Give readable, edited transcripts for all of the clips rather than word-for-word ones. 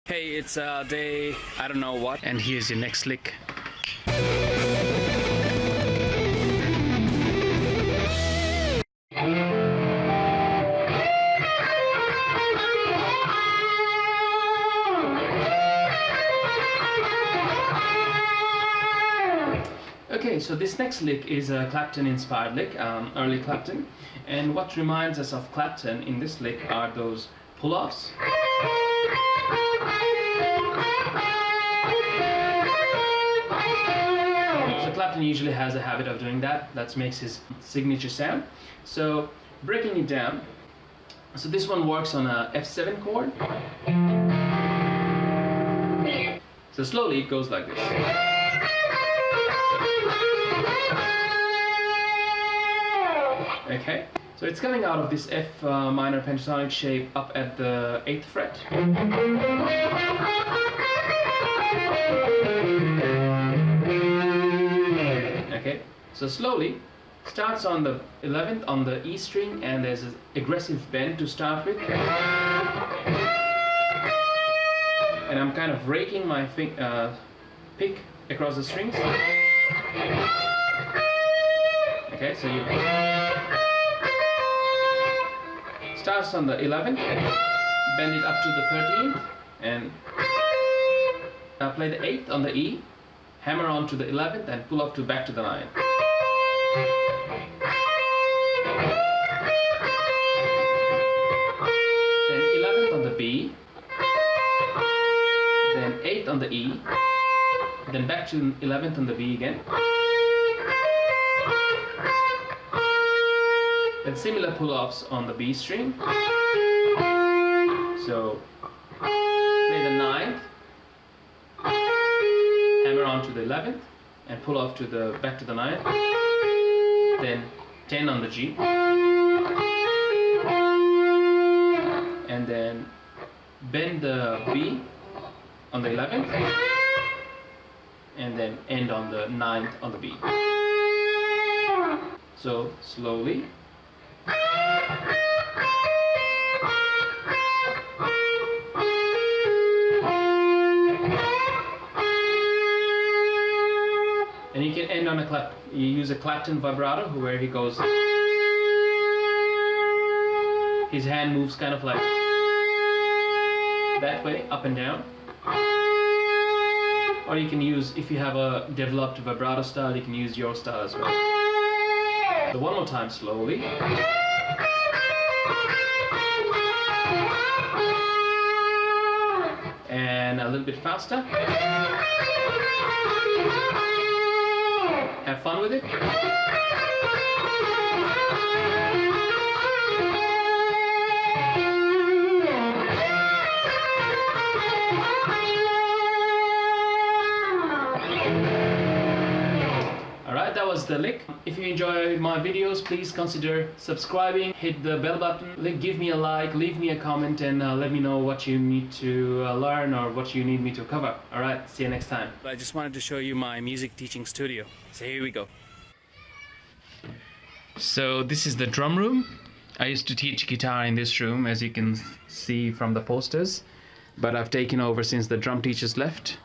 Hey, it's day, I don't know what, and here's your next lick. Okay, so this next lick is a Clapton inspired lick, early Clapton, and what reminds us of Clapton in this lick are those pull-offs. So Clapton usually has a habit of doing that. That makes his signature sound. So breaking it down, so this one works on a F7 chord. So slowly it goes like this. Okay, so it's coming out of this F minor pentatonic shape up at the 8th fret. Okay, so slowly starts on the 11th on the E string, and there's an aggressive bend to start with. And I'm kind of raking my pick across the strings. Okay, so you starts on the 11th, bend it up to the 13th, and play the 8th on the E, hammer on to the 11th, and pull up to back to the 9th. Then 11th on the B, then 8th on the E, then back to 11th on the B again. And similar pull-offs on the B string. So play the 9th, hammer on to the 11th, and pull off to the back to the 9th. Then 10 on the G, and then bend the B on the 11th, and then end on the 9th on the B. So slowly. And you can end on a you use a Clapton vibrato where he goes, his hand moves kind of like that way, up and down. Or you can use, if you have a developed vibrato style, you can use your style as well. So one more time slowly. And a little bit faster. Have fun with it. Alright, that was the lick. If you enjoy my videos, please consider subscribing, hit the bell button, give me a like, leave me a comment, and let me know what you need to learn or what you need me to cover. Alright, see you next time. I just wanted to show you my music teaching studio. So here we go. So this is the drum room. I used to teach guitar in this room, as you can see from the posters, but I've taken over since the drum teachers left.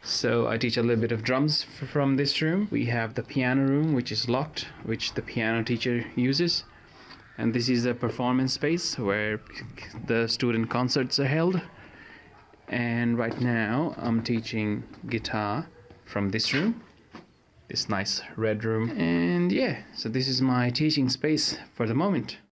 So I teach a little bit of drums from this room. We have the piano room, which is locked, which the piano teacher uses. And this is a performance space where the student concerts are held. And right now I'm teaching guitar from this room, this nice red room. And yeah, so this is my teaching space for the moment.